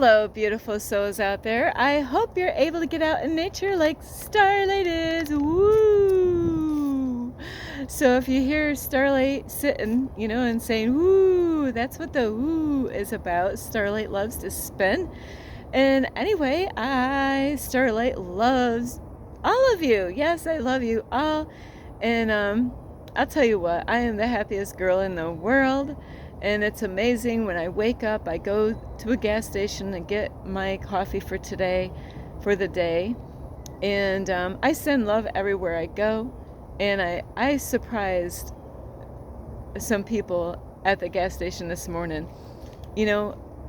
Hello, beautiful souls out there. I hope you're able to get out in nature like Starlight is. Woo! So if you hear Starlight sitting, and saying woo, that's what the woo is about. Starlight loves to spin. And anyway, Starlight, loves all of you. Yes, I love you all. And I'll tell you what, I am the happiest girl in the world. And it's amazing when I wake up, I go to a gas station and get my coffee for the day. And I send love everywhere I go. And I surprised some people at the gas station this morning.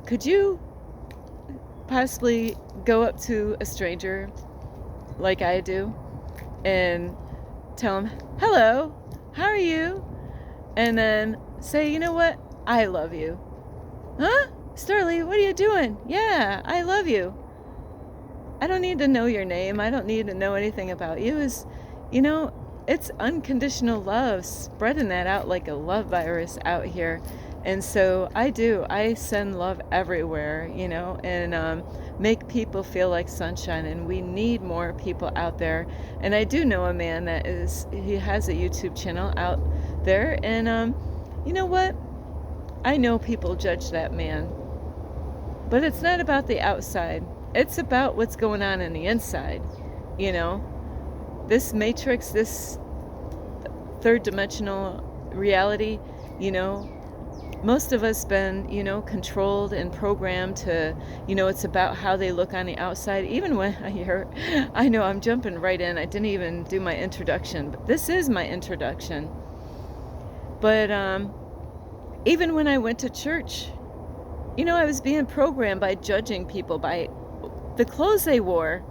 Could you possibly go up to a stranger like I do and tell them, hello, how are you? And then say, you know what? I love you. Huh? Starly, what are you doing? Yeah, I love you. I don't need to know your name. I don't need to know anything about you. It's unconditional love, spreading that out like a love virus out here. And so I send love everywhere, and make people feel like sunshine. And we need more people out there. And I do know a man he has a YouTube channel out there. And you know what? I know people judge that man. But it's not about the outside. It's about what's going on in the inside. This matrix, this third dimensional reality, most of us been, controlled and programmed to, it's about how they look on the outside. Even when I know I'm jumping right in. I didn't even do my introduction, but this is my introduction. But even when I went to church, I was being programmed by judging people by the clothes they wore,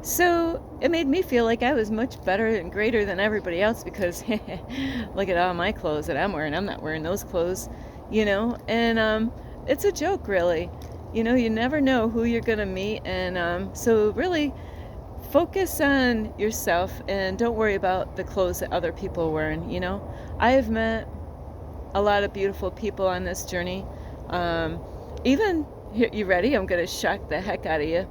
So it made me feel like I was much better and greater than everybody else because look at all my clothes that I'm wearing. I'm not wearing those clothes, and it's a joke, really. You never know who you're going to meet. And so really focus on yourself and don't worry about the clothes that other people are wearing. I have met a lot of beautiful people on this journey. Even, you ready? I'm going to shock the heck out of you.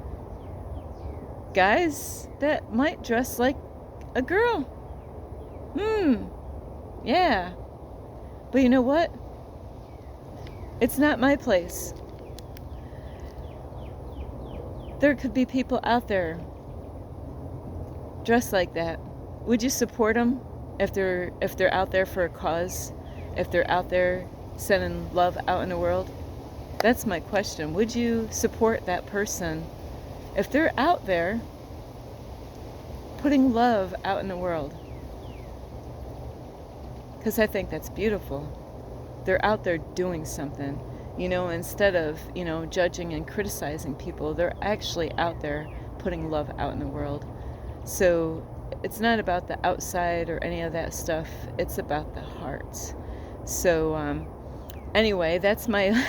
Guys that might dress like a girl. Yeah. But you know what? It's not my place. There could be people out there dressed like that. Would you support them if they're out there for a cause? If they're out there sending love out in the world? That's my question. Would you support that person if they're out there putting love out in the world? Because I think that's beautiful. They're out there doing something, instead of, judging and criticizing people. They're actually out there putting love out in the world. So it's not about the outside or any of that stuff. It's about the heart. So anyway, that's my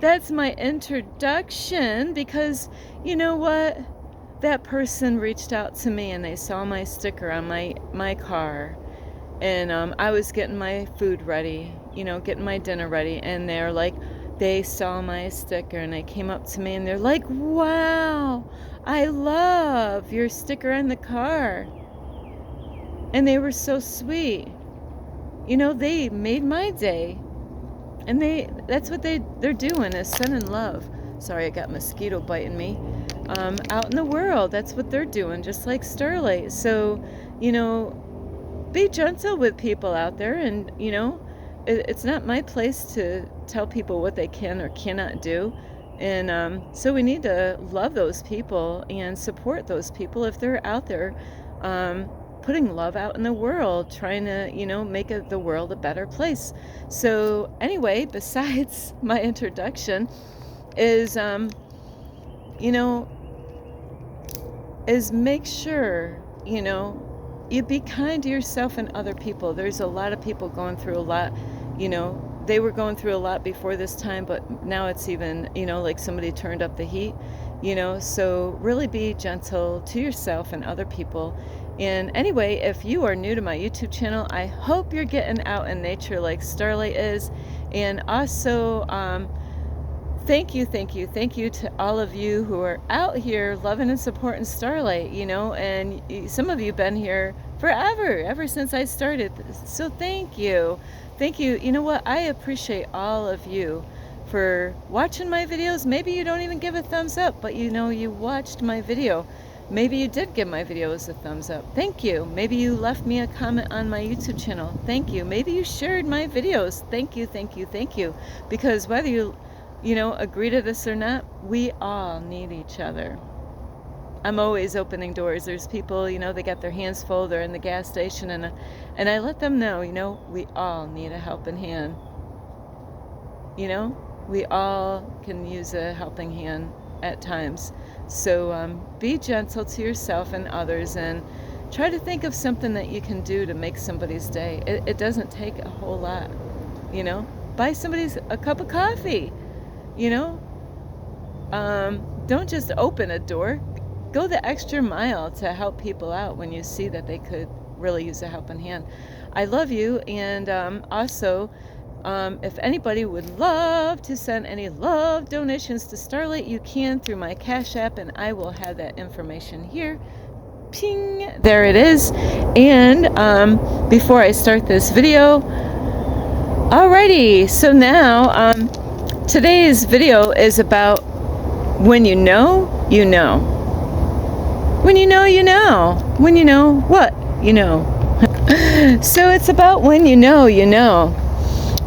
that's my introduction, because you know what? That person reached out to me and they saw my sticker on my car, and I was getting my food ready, getting my dinner ready, and they saw my sticker and they came up to me and they're like, wow, I love your sticker on the car. And they were so sweet. They made my day. And that's what they're doing, is sending love. Sorry, I got mosquito biting me. Out in the world, that's what they're doing, just like Starlight. So, be gentle with people out there. And, it's not my place to tell people what they can or cannot do. And so we need to love those people and support those people if they're out there putting love out in the world, trying to, make the world a better place. So anyway, besides my introduction is, is make sure, you be kind to yourself and other people. There's a lot of people going through a lot, they were going through a lot before this time, but now it's even, like somebody turned up the heat, so really be gentle to yourself and other people. And anyway, if you are new to my YouTube channel, I hope you're getting out in nature like Starlight is. And also, thank you, thank you, thank you to all of you who are out here loving and supporting Starlight, and some of you been here forever, ever since I started. So thank you. Thank you. You know what? I appreciate all of you for watching my videos. Maybe you don't even give a thumbs up, but you watched my video. Maybe you did give my videos a thumbs up. Thank you. Maybe you left me a comment on my YouTube channel. Thank you. Maybe you shared my videos. Thank you, thank you, thank you. Because whether you agree to this or not, we all need each other. I'm always opening doors. There's people, they got their hands full, they're in the gas station, and I let them know, we all need a helping hand. We all can use a helping hand at times. So be gentle to yourself and others, and try to think of something that you can do to make somebody's day. It doesn't take a whole lot. Buy somebody a cup of coffee. Don't just open a door. Go the extra mile to help people out when you see that they could really use a helping hand. I love you, and also, if anybody would love to send any love donations to Starlight, you can through my Cash App, and I will have that information here. Ping! There it is. And before I start this video, alrighty, so now today's video is about when you know, you know. When you know, you know. When you know what? You know. So it's about when you know, you know.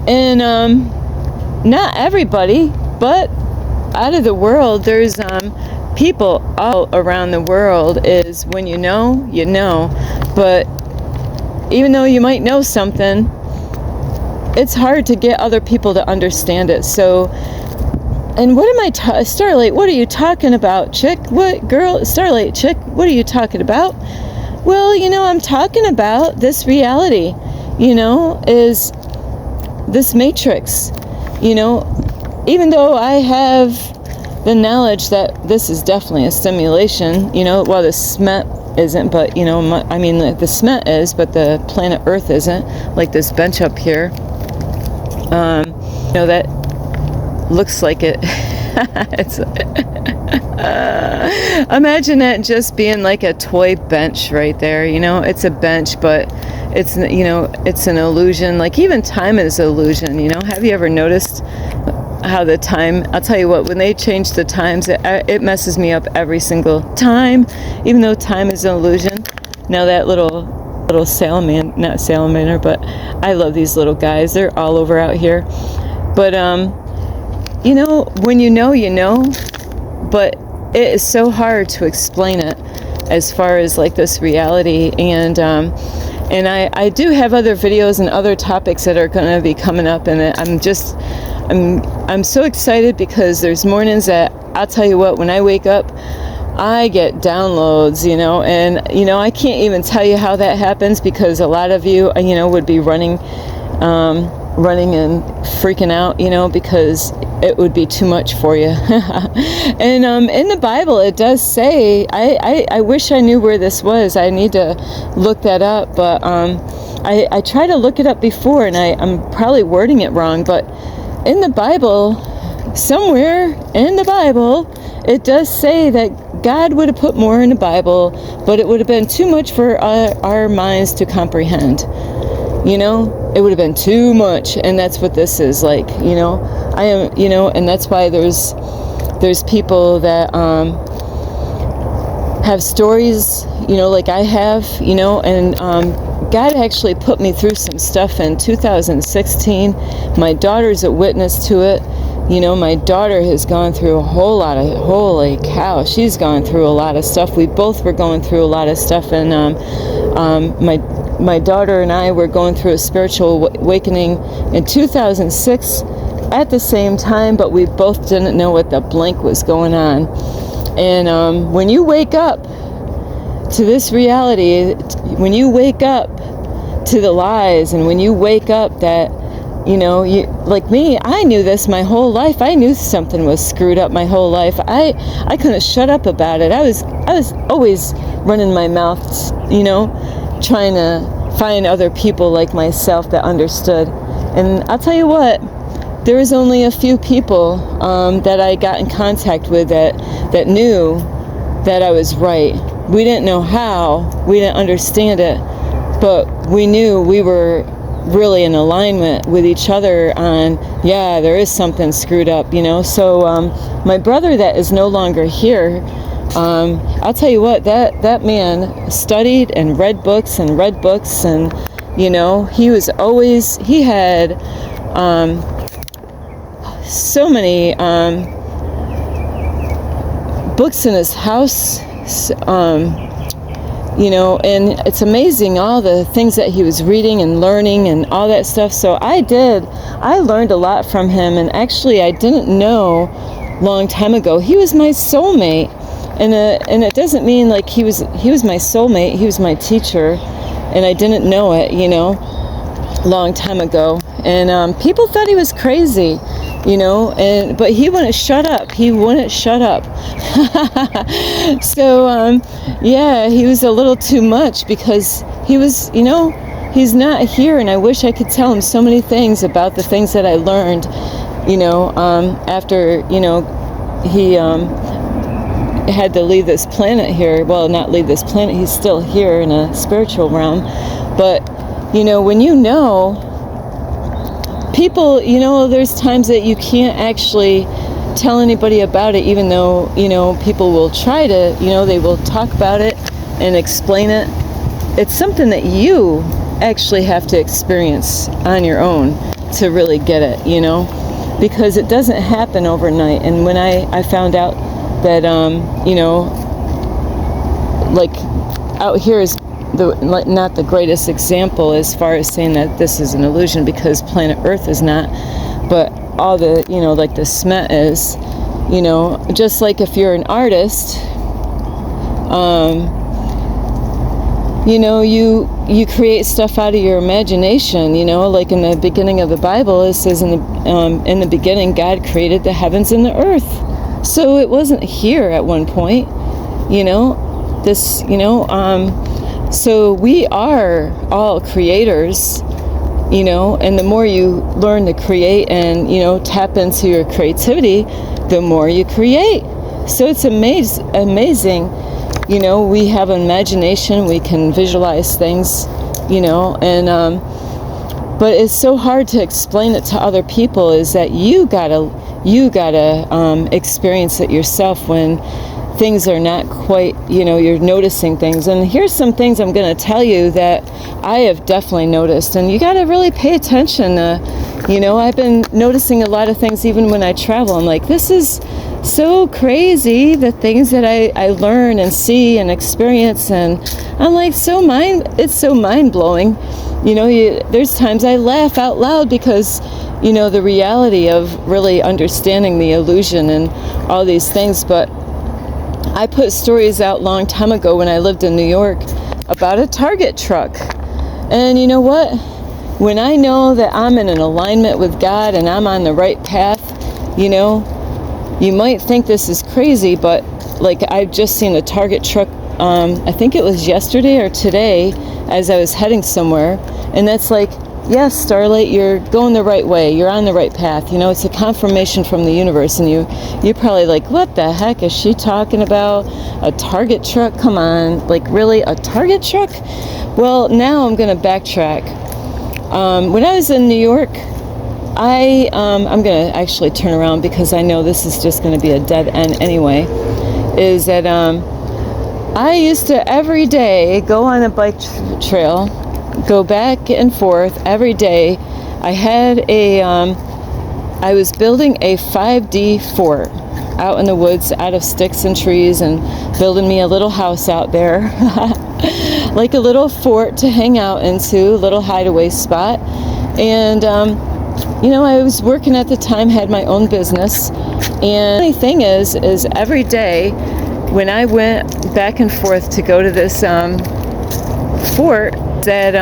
And not everybody, but out of the world, there's people all around the world is when you know, you know. But even though you might know something, it's hard to get other people to understand it. So, and what am I Starlight, what are you talking about, chick? What, girl? Starlight, chick, what are you talking about? Well, I'm talking about this reality, is this matrix. Even though I have the knowledge that this is definitely a simulation, well, the SMET isn't, but, the SMET is, but the planet Earth isn't, like this bench up here. That looks like it. It's imagine that just being like a toy bench right there. It's a bench, but it's it's an illusion. Like even time is an illusion. Have you ever noticed how the time? I'll tell you what. When they change the times, it messes me up every single time. Even though time is an illusion. Now that little not salamander, but I love these little guys. They're all over out here. But when you know, but it is so hard to explain it as far as like this reality. And I do have other videos and other topics that are going to be coming up, and I'm so excited because there's mornings that I'll tell you what, when I wake up, I get downloads, and I can't even tell you how that happens, because a lot of you would be running and freaking out, because it would be too much for you. And in the Bible it does say, I wish I knew where this was. I need to look that up, but I tried to look it up before, and I'm probably wording it wrong, but in the Bible, somewhere in the Bible, it does say that God would have put more in the Bible, but it would have been too much for our minds to comprehend. It would have been too much, and that's what this is like. I am, and that's why there's people that have stories, like I have, and God actually put me through some stuff in 2016. My daughter's a witness to it. My daughter has gone through a whole lot of, holy cow, she's gone through a lot of stuff. We both were going through a lot of stuff, and my daughter and I were going through a spiritual awakening in 2006 at the same time, but we both didn't know what the blank was going on. And when you wake up to this reality, when you wake up to the lies, and when you wake up that, you like me, I knew this my whole life. I knew something was screwed up my whole life. I couldn't shut up about it. I was always running my mouth, trying to find other people like myself that understood. And I'll tell you what, there was only a few people that I got in contact with that knew that I was right. We didn't know how, we didn't understand it, but we knew we were really in alignment with each other on, yeah, there is something screwed up, you know. So my brother that is no longer here, I'll tell you what, that man studied and read books, and you know, he had so many books in his house, you know, and it's amazing all the things that he was reading and learning and all that stuff. So I learned a lot from him, and actually I didn't know long time ago he was my soulmate, and it doesn't mean like he was my soulmate, he was my teacher, and I didn't know it, you know, long time ago. And people thought he was crazy, you know, but he wouldn't shut up. So yeah, he was a little too much, because he was, you know, he's not here, and I wish I could tell him so many things about the things that I learned, you know, after, you know, he had to leave this planet here. Well, not leave this planet, he's still here in a spiritual realm. But, you know, when you know, people, you know, there's times that you can't actually tell anybody about it, even though, you know, people will try to, you know, they will talk about it and explain it. It's something that you actually have to experience on your own to really get it, you know, because it doesn't happen overnight. And when I found out that, you know, like out here is not the greatest example as far as saying that this is an illusion, because planet Earth is not, but all the, you know, like the Smet is, you know, just like if you're an artist, you know, you create stuff out of your imagination, you know, like in the beginning of the Bible, it says in the beginning God created the heavens and the earth. So it wasn't here at one point, you know, this, you know, so we are all creators, you know, and the more you learn to create and, you know, tap into your creativity, the more you create. So it's amazing, you know, we have an imagination, we can visualize things, you know, and but it's so hard to explain it to other people, is that you gotta experience it yourself when things are not quite, you know, you're noticing things. And here's some things I'm going to tell you that I have definitely noticed, and you got to really pay attention. You know, I've been noticing a lot of things even when I travel. I'm like, this is so crazy, the things that I learn and see and experience, and I'm like, it's so mind-blowing. You know, there's times I laugh out loud because, you know, the reality of really understanding the illusion and all these things. But I put stories out long time ago when I lived in New York about a Target truck. And you know what? When I know that I'm in an alignment with God and I'm on the right path, you know, you might think this is crazy, but like I've just seen a Target truck, I think it was yesterday or today, as I was heading somewhere. And that's like, yes, Starlight, you're going the right way. You're on the right path. You know, it's a confirmation from the universe. And you're probably like, what the heck is she talking about? A Target truck? Come on. Like, really? A Target truck? Well, now I'm going to backtrack. When I was in New York, I'm going to actually turn around because I know this is just going to be a dead end anyway, is that I used to every day go on a bike trail, go back and forth every day. I was building a 5D fort out in the woods, out of sticks and trees, and building me a little house out there, like a little fort to hang out into, a little hideaway spot. And you know, I was working at the time, had my own business, and the thing is every day when I went back and forth to go to this fort, that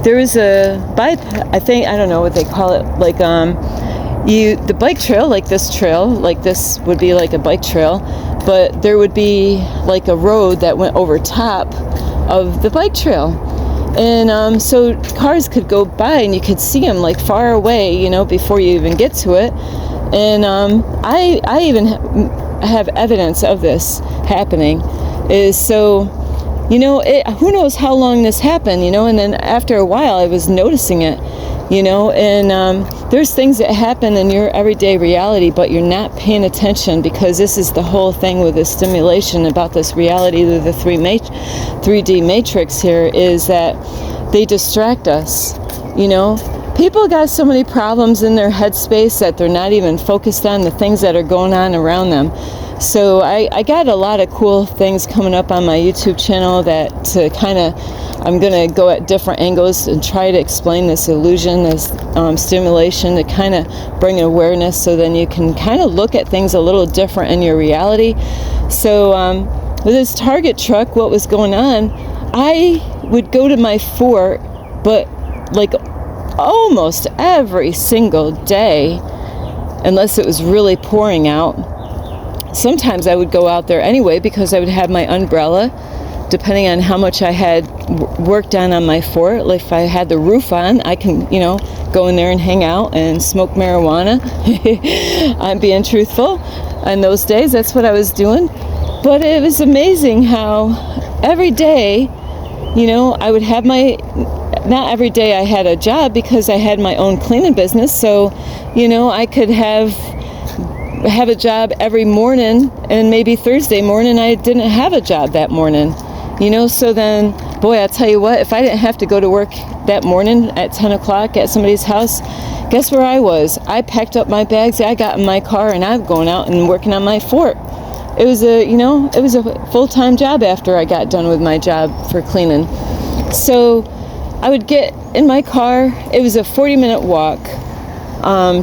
there was a bike, I don't know what they call it, like the bike trail, like this would be like a bike trail, but there would be like a road that went over top of the bike trail. And so cars could go by and you could see them like far away, you know, before you even get to it. And I even have evidence of this happening. You know, who knows how long this happened, you know, and then after a while I was noticing it, you know, and there's things that happen in your everyday reality, but you're not paying attention, because this is the whole thing with this stimulation about this reality of the 3D matrix here, is that they distract us, you know. People got so many problems in their headspace that they're not even focused on the things that are going on around them. So I got a lot of cool things coming up on my YouTube channel that to kind of, I'm going to go at different angles and try to explain this illusion, this stimulation, to kind of bring awareness, so then you can kind of look at things a little different in your reality. So with this Target truck, what was going on, I would go to my fort, but like almost every single day, unless it was really pouring out. Sometimes I would go out there anyway, because I would have my umbrella, depending on how much I had worked on my fort. Like if I had the roof on, I can, you know, go in there and hang out and smoke marijuana. I'm being truthful. In those days, that's what I was doing. But it was amazing how every day, you know, I would have not every day I had a job, because I had my own cleaning business. So, you know, I could have a job every morning, and maybe Thursday morning I didn't have a job that morning, you know. So then, boy, I'll tell you what, if I didn't have to go to work that morning at 10 o'clock at somebody's house, guess where I was? I packed up my bags, I got in my car, and I'm going out and working on my fort. It was a full-time job after I got done with my job for cleaning. So I would get in my car. It was a 40-minute walk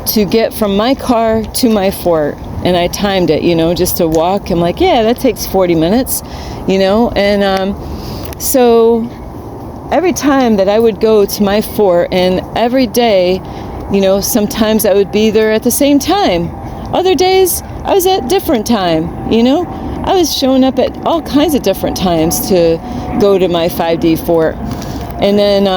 to get from my car to my fort, and I timed it, you know, just to walk. I'm like, yeah, that takes 40 minutes, you know. And so every time that I would go to my fort, and every day, you know, sometimes I would be there at the same time. Other days I was at different time, you know. I was showing up at all kinds of different times to go to my 5D fort. And then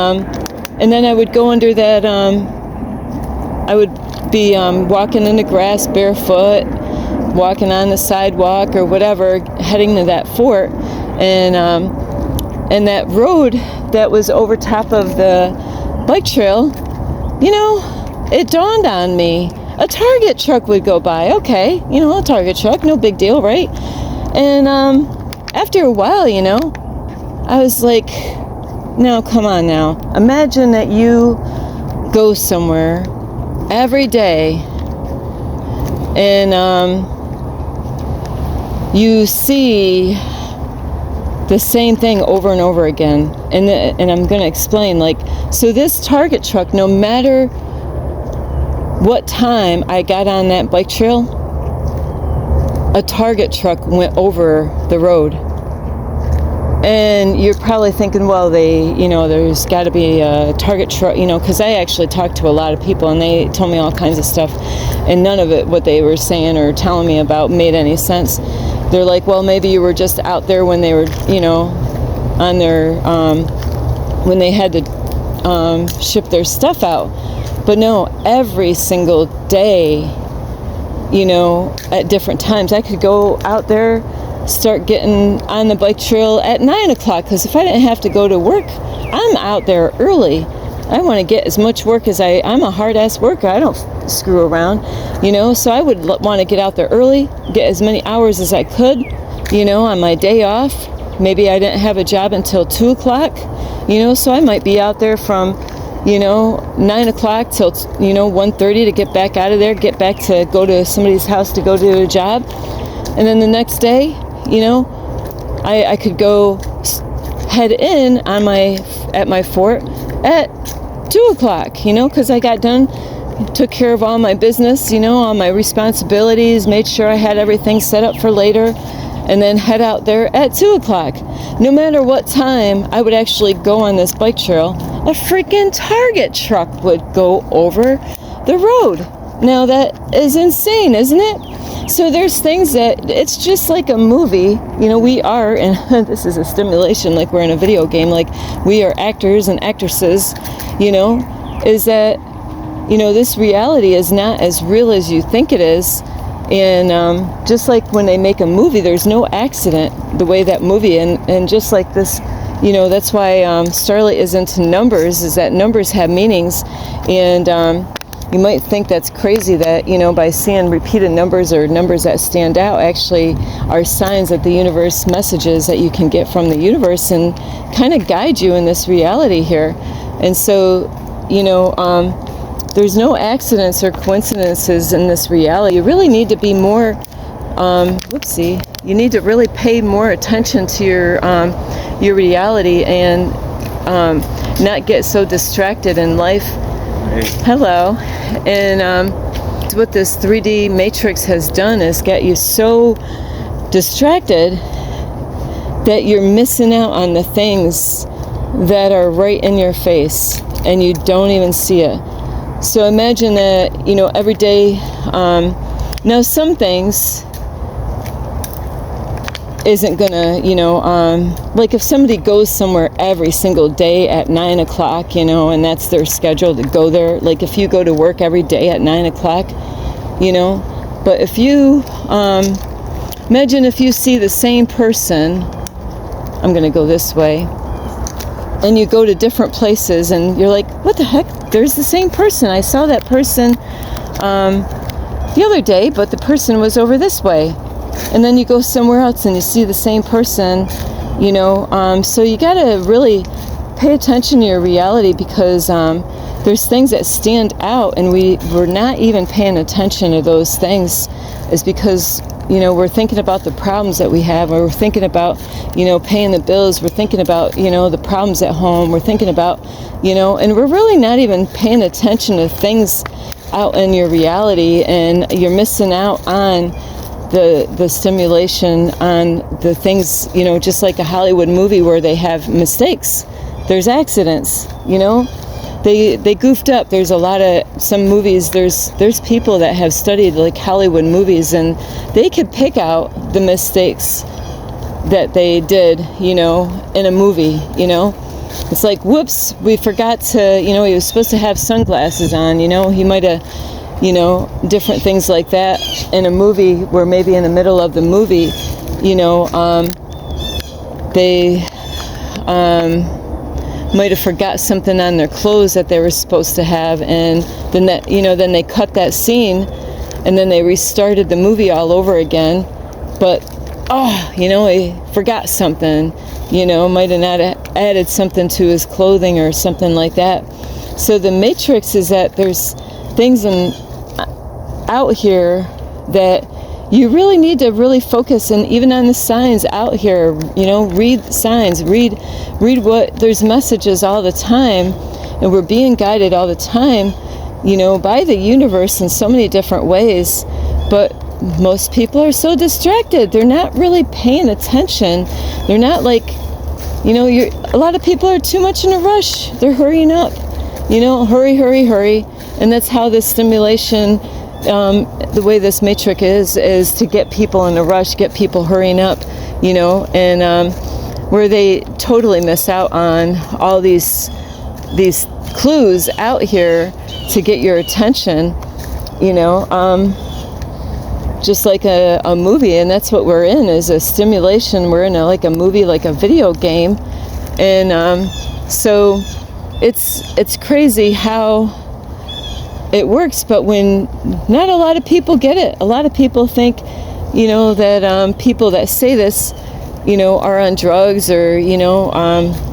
I would go under that, I would be walking in the grass barefoot, walking on the sidewalk or whatever, heading to that fort. And that road that was over top of the bike trail, you know, it dawned on me. A Target truck would go by. Okay, you know, a Target truck, no big deal, right? And after a while, you know, I was like, no, come on now. Imagine that you go somewhere every day, and you see the same thing over and over again. And I'm going to explain, like, so this Target truck, no matter what time I got on that bike trail, a Target truck went over the road. And you're probably thinking, well, there's got to be a Target truck, you know, because I actually talked to a lot of people, and they told me all kinds of stuff, and none of it, what they were saying or telling me about, made any sense. They're like, well, maybe you were just out there when they were, you know, on their, when they had to ship their stuff out. But no, every single day, you know, at different times, I could go out there, start getting on the bike trail at 9 o'clock, because if I didn't have to go to work, I'm out there early. I want to get as much work as I'm a hard-ass worker. I don't screw around, you know, so I would want to get out there early, get as many hours as I could, you know, on my day off. Maybe I didn't have a job until 2 o'clock, you know, so I might be out there from, you know, 9 o'clock till, you know, 1:30 to get back out of there, get back to go to somebody's house to go do a job. And then the next day, you know, I could go head in at my fort at 2 o'clock, you know, because I got done, took care of all my business, you know, all my responsibilities, made sure I had everything set up for later, and then head out there at 2 o'clock. No matter what time I would actually go on this bike trail, a freaking Target truck would go over the road. Now that is insane, isn't it? So there's things that it's just like a movie, we are, and this is a stimulation, like we're in a video game, like we are actors and actresses, is that, this reality is not as real as you think it is. And just like when they make a movie, there's no accident the way that movie, and just like this, that's why Starlight is into numbers, is that numbers have meanings. And you might think that's crazy that, by seeing repeated numbers or numbers that stand out actually are signs that the universe, messages that you can get from the universe and kind of guide you in this reality here. And so, there's no accidents or coincidences in this reality. You really need to be more, you need to really pay more attention to your reality and not get so distracted in life. Hello. And what this 3D matrix has done is get you so distracted that you're missing out on the things that are right in your face and you don't even see it. So imagine that, every day, now some things isn't gonna, like if somebody goes somewhere every single day at 9 o'clock, and that's their schedule to go there, like if you go to work every day at 9 o'clock, but if you, imagine if you see the same person, I'm gonna go this way, and you go to different places and you're like, what the heck? There's the same person. I saw that person the other day, but the person was over this way. And then you go somewhere else and you see the same person, so you got to really pay attention to your reality, because there's things that stand out and we're not even paying attention to those things, is because we're thinking about the problems that we have, or we're thinking about, paying the bills, we're thinking about, the problems at home, we're thinking about, and we're really not even paying attention to things out in your reality, and you're missing out on the stimulation, on the things, just like a Hollywood movie where they have mistakes. There's accidents, they goofed up. There's a lot of some movies, there's people that have studied like Hollywood movies, and they could pick out the mistakes that they did, in a movie, It's like, whoops, we forgot to, he was supposed to have sunglasses on, he might have, different things like that in a movie where maybe in the middle of the movie, they might have forgot something on their clothes that they were supposed to have, and then that, then they cut that scene and then they restarted the movie all over again. But he forgot something, might have not added something to his clothing or something like that. So the matrix is that there's things out here that you really need to really focus, and even on the signs out here, read signs, read what, there's messages all the time, and we're being guided all the time, by the universe in so many different ways. But most people are so distracted, they're not really paying attention. They're not like, a lot of people are too much in a rush. They're hurrying up, hurry. And that's how this stimulation, the way this matrix is to get people in a rush, get people hurrying up, and where they totally miss out on all these clues out here to get your attention, just like a movie. And that's what we're in, is a stimulation. We're in like a movie, like a video game. And so it's crazy how it works, but when not a lot of people get it. A lot of people think, that people that say this, are on drugs, or,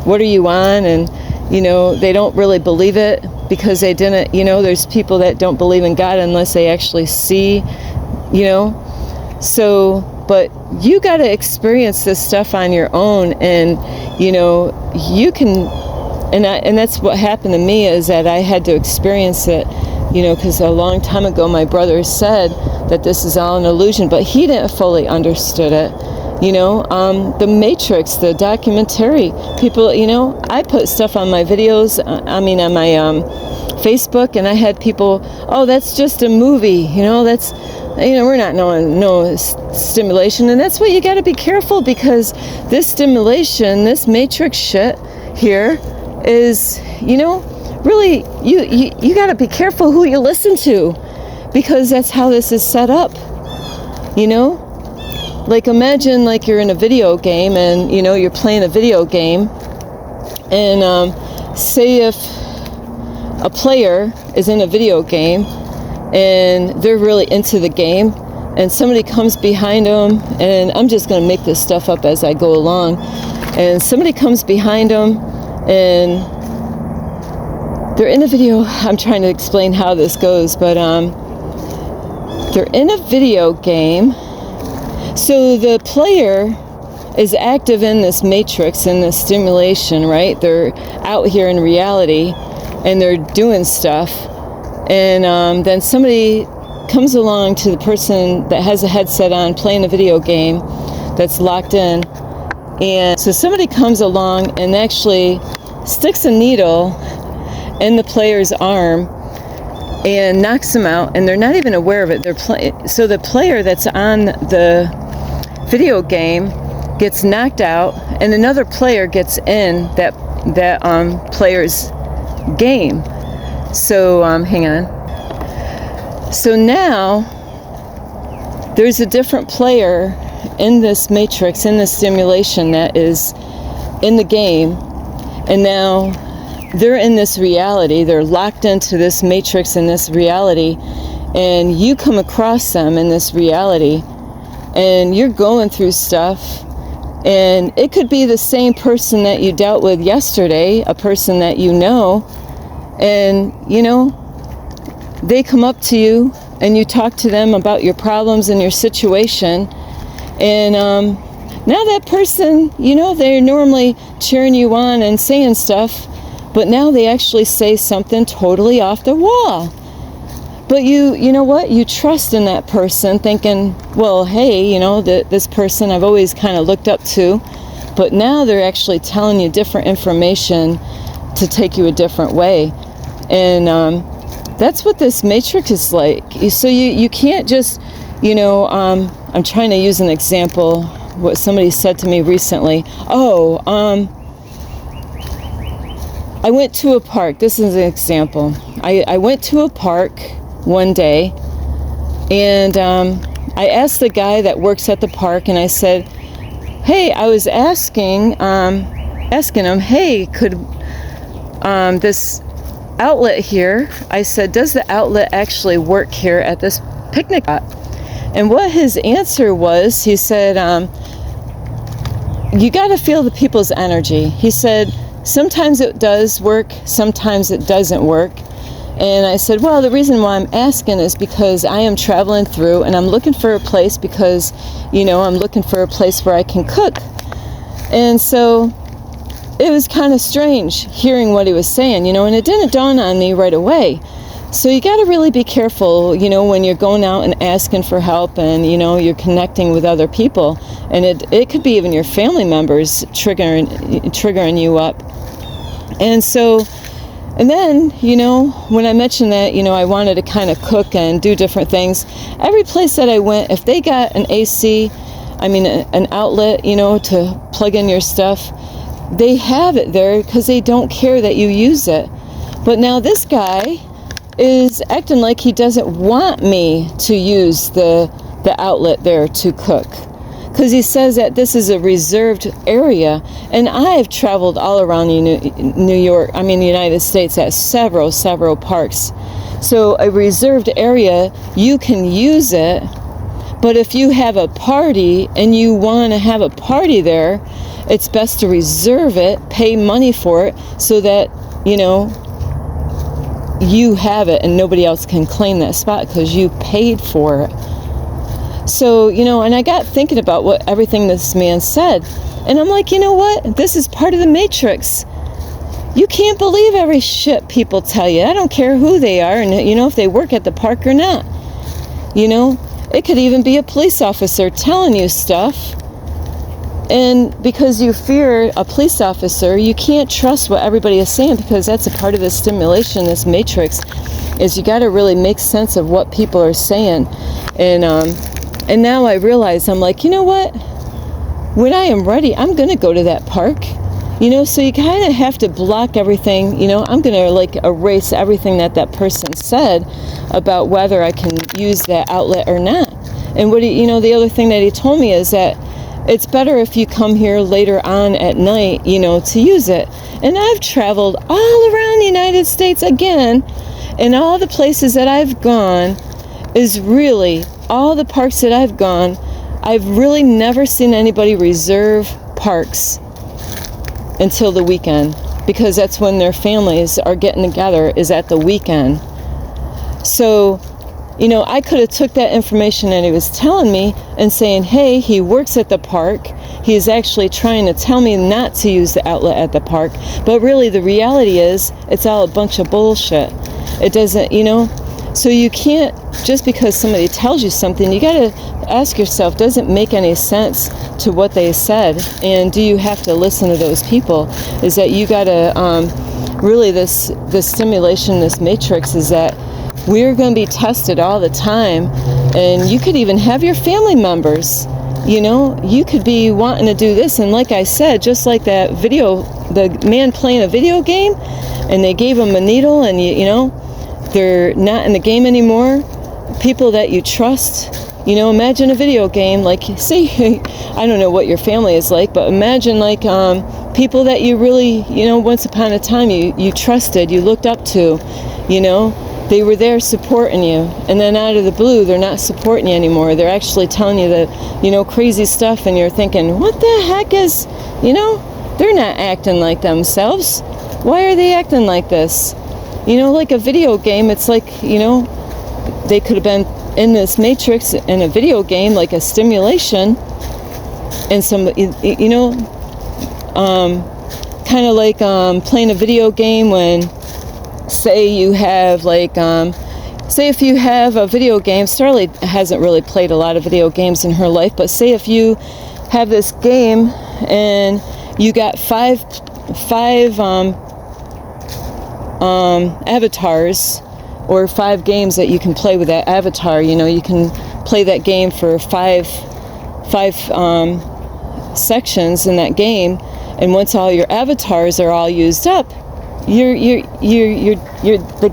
what are you on? And, they don't really believe it because they didn't, there's people that don't believe in God unless they actually see, So, but you got to experience this stuff on your own, and, you can, and that's what happened to me, is that I had to experience it. Because a long time ago my brother said that this is all an illusion, but he didn't fully understood it. The Matrix, the documentary, people, I put stuff on my videos, on my Facebook, and I had people, oh, that's just a movie, that's, we're not no stimulation. And that's what you got to be careful, because this stimulation, this matrix shit here is, really, you got to be careful who you listen to, because that's how this is set up, Like, imagine like you're in a video game, and, you're playing a video game, and say if a player is in a video game and they're really into the game, and somebody comes behind them, and I'm just going to make this stuff up as I go along, and somebody comes behind them, and they're in a video, I'm trying to explain how this goes, but they're in a video game, so the player is active in this matrix, in this stimulation, right? They're out here in reality, and they're doing stuff, and then somebody comes along to the person that has a headset on playing a video game that's locked in, and so somebody comes along and actually sticks a needle in the player's arm and knocks them out, and they're not even aware of it. So the player that's on the video game gets knocked out, and another player gets in that player's game. So hang on. So now there's a different player in this matrix, in this stimulation, that is in the game, and now they're in this reality. They're locked into this matrix, in this reality, and you come across them in this reality, and you're going through stuff, and it could be the same person that you dealt with yesterday, a person that you know, and they come up to you and you talk to them about your problems and your situation, and now that person, they're normally cheering you on and saying stuff, but now they actually say something totally off the wall. But you know what? You trust in that person, thinking, well, hey, this person I've always kind of looked up to, but now they're actually telling you different information to take you a different way. And that's what this matrix is like. So you can't just, I'm trying to use an example, what somebody said to me recently. I went to a park. This is an example. I went to a park one day, and I asked the guy that works at the park, and I said, hey, I was asking him, hey, could this outlet here, I said, does the outlet actually work here at this picnic spot? And what his answer was, he said, you got to feel the people's energy. He said, sometimes it does work, sometimes it doesn't work. And I said, well, the reason why I'm asking is because I am traveling through, and I'm looking for a place, because I'm looking for a place where I can cook. And so it was kind of strange hearing what he was saying, and it didn't dawn on me right away. So you got to really be careful, when you're going out and asking for help, and you're connecting with other people, and it could be even your family members triggering you up. And so, and then, when I mentioned that, I wanted to kind of cook and do different things, every place that I went, if they got an AC, an outlet, to plug in your stuff, they have it there because they don't care that you use it. But now this guy is acting like he doesn't want me to use the outlet there to cook, because he says that this is a reserved area, and I've traveled all around New York, the United States, at several parks. So a reserved area, you can use it, but if you have a party and you want to have a party there, it's best to reserve it, pay money for it, so that you have it and nobody else can claim that spot because you paid for it. So, and I got thinking about everything this man said, and I'm like, what? This is part of the matrix. You can't believe every shit people tell you. I don't care who they are, and if they work at the park or not. It could even be a police officer telling you stuff, And because you fear a police officer, you can't trust what everybody is saying, because that's a part of this stimulation, this matrix, is you got to really make sense of what people are saying. And now I realize, I'm like, you know what? When I am ready, I'm going to go to that park. So you kind of have to block everything. I'm going to like erase everything that person said about whether I can use that outlet or not. And the other thing that he told me is that it's better if you come here later on at night, to use it. And I've traveled all around the United States again, and all the places that I've gone is really, all the parks that I've gone, I've really never seen anybody reserve parks until the weekend, because that's when their families are getting together, is at the weekend. So, I could have took that information that he was telling me and saying, hey, he works at the park. He's actually trying to tell me not to use the outlet at the park. But really, the reality is, it's all a bunch of bullshit. It doesn't, so you can't, just because somebody tells you something, you got to ask yourself, does it make any sense to what they said? And do you have to listen to those people? Is that you got to, really, this stimulation, this matrix, is that we're going to be tested all the time. And you could even have your family members, you could be wanting to do this. And like I said, just like that video, the man playing a video game, and they gave him a needle, and they're not in the game anymore. People that you trust, imagine a video game, like, say, I don't know what your family is like, but imagine like people that you really, once upon a time you trusted, you looked up to, they were there supporting you, and then out of the blue, they're not supporting you anymore. They're actually telling you that, crazy stuff, and you're thinking, what the heck is, they're not acting like themselves. Why are they acting like this? Like a video game, it's like, they could have been in this matrix in a video game, like a stimulation, and some, kind of like playing a video game when, say you have like, say if you have a video game, Starlight hasn't really played a lot of video games in her life, but say if you have this game and you got five avatars, or 5 games that you can play with that avatar. You can play that game for five sections in that game, and once all your avatars are all used up, the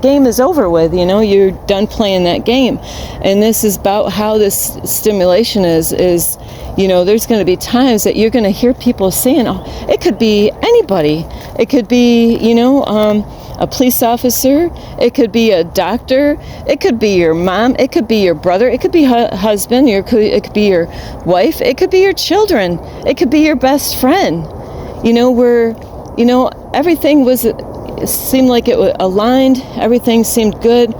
game is over with. You're done playing that game. And this is about how this stimulation is there's going to be times that you're going to hear people saying, oh, it could be anybody. It could be a police officer, it could be a doctor, it could be your mom, it could be your brother, it could be husband, it could be your wife, it could be your children, it could be your best friend. Where everything seemed like it was aligned, everything seemed good,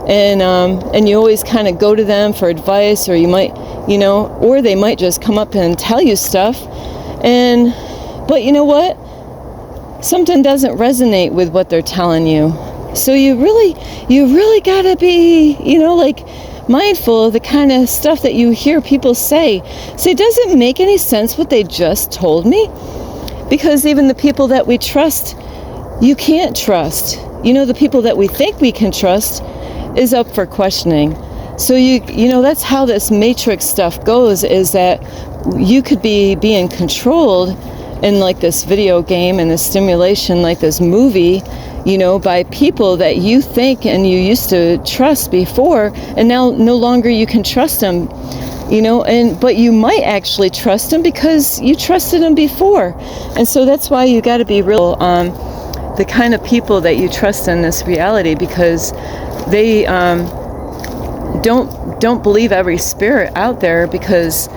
and you always kind of go to them for advice, or you might, or they might just come up and tell you stuff, but you know what? Something doesn't resonate with what they're telling you. So you really gotta be, like mindful of the kind of stuff that you hear people say. Say, does it make any sense what they just told me? Because even the people that we trust, you can't trust. The people that we think we can trust is up for questioning. So that's how this matrix stuff goes, is that you could be being controlled in like this video game and this stimulation, like this movie, by people that you think and you used to trust before, and now no longer you can trust them, but you might actually trust them because you trusted them before. And so that's why you got to be real the kind of people that you trust in this reality, because they don't believe every spirit out there, because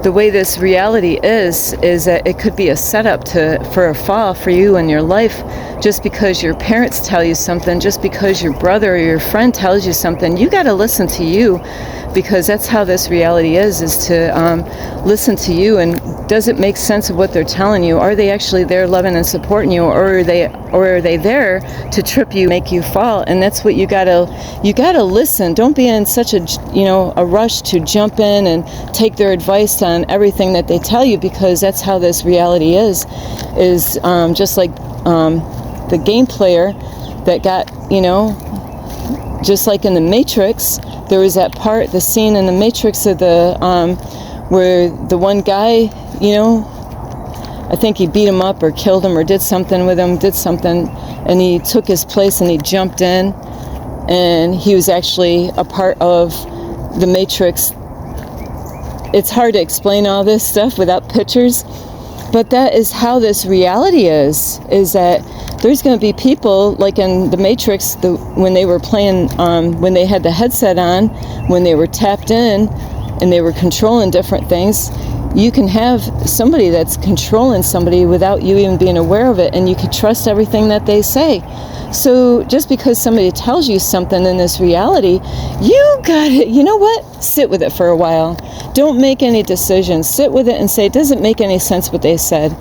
the way this reality is that it could be a setup for a fall for you in your life. Just because your parents tell you something, just because your brother or your friend tells you something, you got to listen to you, because that's how this reality is to listen to you. And does it make sense of what they're telling you? Are they actually there loving and supporting you, or are they there to trip you, make you fall? And that's what you gotta listen. Don't be in such a rush to jump in and take their advice on everything that they tell you, because that's how this reality is just like the game player that got, just like in the Matrix, there was that part, the scene in the Matrix of the where the one guy, I think he beat him up or killed him or did something with him, and he took his place and he jumped in, and he was actually a part of the Matrix. It's hard to explain all this stuff without pictures, but that is how this reality is that there's going to be people like in the Matrix, when they were playing, when they had the headset on, when they were tapped in and they were controlling different things. You can have somebody that's controlling somebody without you even being aware of it, and you can trust everything that they say. So just because somebody tells you something in this reality, you got it. You know what? Sit with it for a while. Don't make any decisions. Sit with it and say, it doesn't make any sense what they said.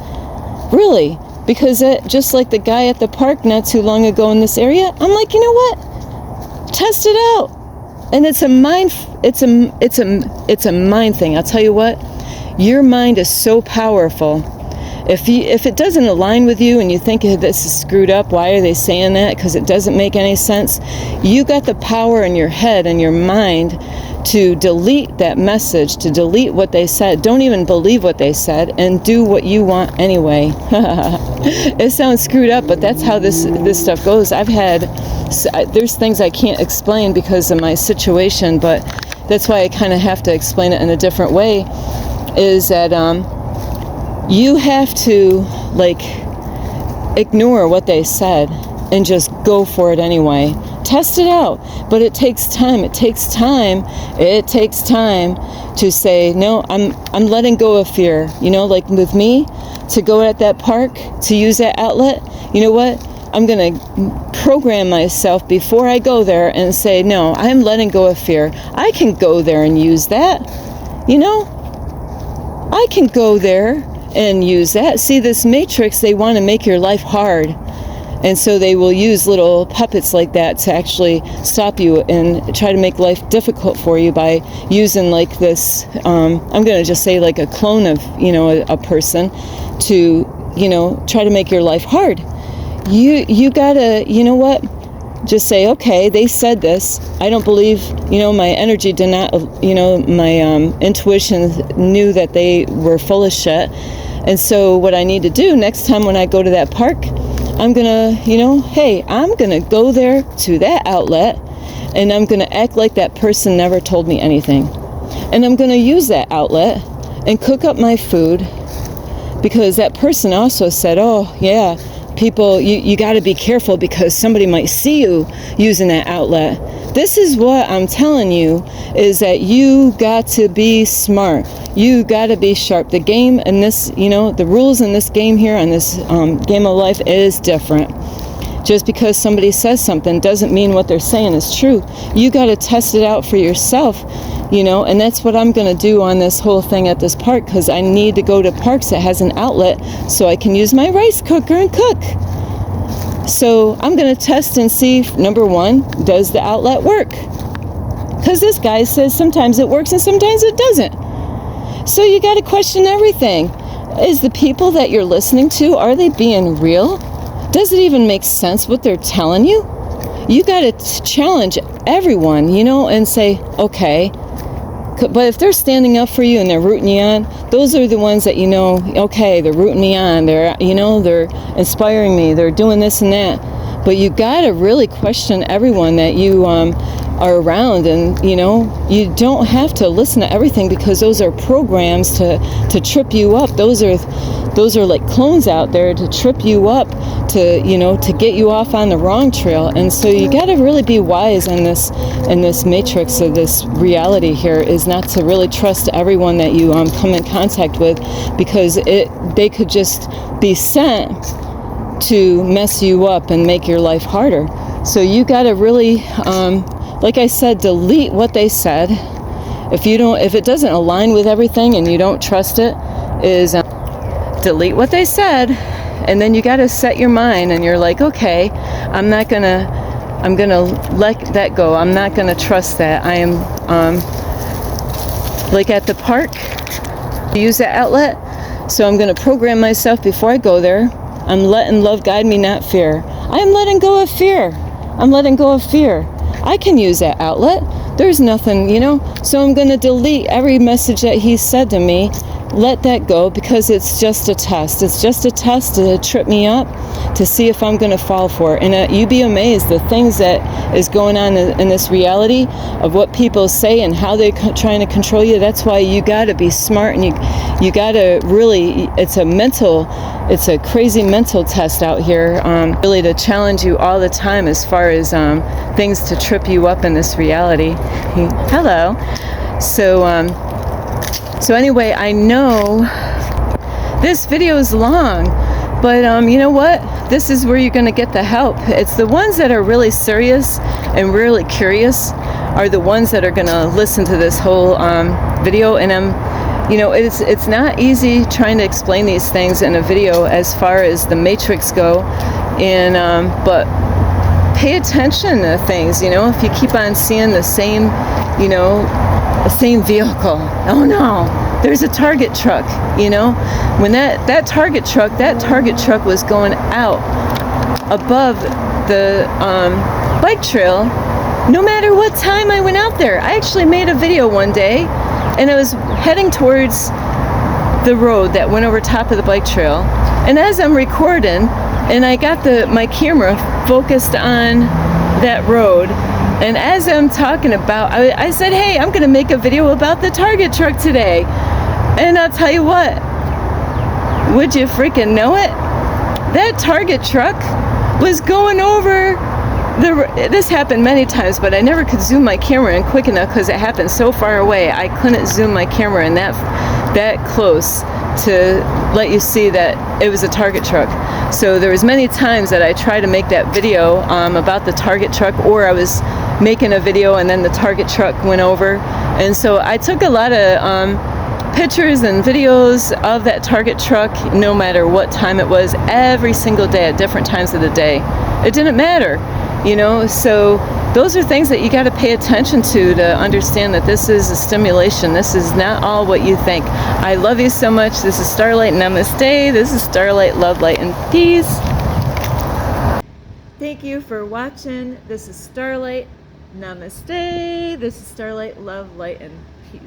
Really? Because just like the guy at the park not too long ago in this area, I'm like, you know what? Test it out. And it's a mind thing. I'll tell you what. Your mind is so powerful. If it doesn't align with you and you think this is screwed up, why are they saying that? Because it doesn't make any sense. You got the power in your head and your mind to delete that message, to delete what they said. Don't even believe what they said and do what you want anyway. It sounds screwed up, but that's how this stuff goes. There's things I can't explain because of my situation, but that's why I kind of have to explain it in a different way, is that you have to ignore what they said and just go for it anyway. Test it out, but it takes time. It takes time to say, no, I'm letting go of fear. Like with me, to go at that park, to use that outlet, you know what? I'm going to program myself before I go there and say, no, I'm letting go of fear. I can go there and use that. I can go there and use that. See, this Matrix, they want to make your life hard. And so they will use little puppets like that to actually stop you and try to make life difficult for you by using this, I'm going to just say like a clone of, a person to, try to make your life hard. You gotta, just say, okay, they said this. I don't believe, my energy did not, my intuition knew that they were full of shit. And so what I need to do next time when I go to that park, I'm going to, hey, I'm going to go there to that outlet and I'm going to act like that person never told me anything. And I'm going to use that outlet and cook up my food, because that person also said, oh, yeah, people, you got to be careful because somebody might see you using that outlet. This is what I'm telling you, is that you got to be smart. You got to be sharp. The game in this, the rules in this game here, on this game of life, is different. Just because somebody says something doesn't mean what they're saying is true. You got to test it out for yourself, and that's what I'm going to do on this whole thing at this park, because I need to go to parks that has an outlet so I can use my rice cooker and cook. So I'm going to test and see, number one, does the outlet work? Because this guy says sometimes it works and sometimes it doesn't. So you got to question everything. Is the people that you're listening to, are they being real? Does it even make sense what they're telling you? You got to challenge everyone, and say, okay. But if they're standing up for you and they're rooting you on, those are the ones that okay, they're rooting me on, they're inspiring me, they're doing this and that. But you got to really question everyone that you are around, and you don't have to listen to everything, because those are programs to trip you up. Those are like clones out there to trip you up, to get you off on the wrong trail. And so you got to really be wise in this matrix of this reality here, is not to really trust everyone that you come in contact with, because they could just be sent to mess you up and make your life harder. So you got to really, like I said, delete what they said. If it doesn't align with everything and you don't trust it, is delete what they said. And then you got to set your mind, and you're like, okay, I'm going to let that go. I'm not going to trust that. I am, like at the park, to use that outlet. So I'm going to program myself before I go there. I'm letting love guide me, not fear. I'm letting go of fear. I'm letting go of fear. I can use that outlet. There's nothing, you know. So I'm going to delete every message that he said to me. Let that go, because it's just a test. It's just a test to trip me up, to see if I'm going to fall for it. And you'd be amazed the things that is going on in this reality of what people say and how they're trying to control you. That's why you got to be smart, and you got to really, it's a crazy mental test out here, really to challenge you all the time as far as things to trip you up in this reality. Hello. So anyway, I know this video is long, but you know what? This is where you're going to get the help. It's the ones that are really serious and really curious are the ones that are going to listen to this whole video. And it's not easy trying to explain these things in a video as far as the matrix go, and but pay attention to things. If you keep on seeing the same, the same vehicle. Oh no, there's a Target truck. When that Target truck was going out above the bike trail. No matter what time I went out there, I actually made a video one day, and I was heading towards the road that went over top of the bike trail. And as I'm recording, and I got my camera focused on that road, and as I'm talking about, I said, hey, I'm going to make a video about the Target truck today. And I'll tell you what, would you freaking know it? That Target truck was going over this happened many times, but I never could zoom my camera in quick enough because it happened so far away. I couldn't zoom my camera in that close to let you see that it was a Target truck. So there was many times that I tried to make that video about the Target truck, or I was making a video and then the Target truck went over. And so I took a lot of pictures and videos of that Target truck, no matter what time it was, every single day at different times of the day. It didn't matter. So those are things that you got to pay attention to understand that this is a stimulation. This is not all what you think. I love you so much. This is Starlight. Namaste. This is Starlight. Love, light, and peace. Thank you for watching. This is Starlight. Namaste. This is Starlight. Love, light, and peace.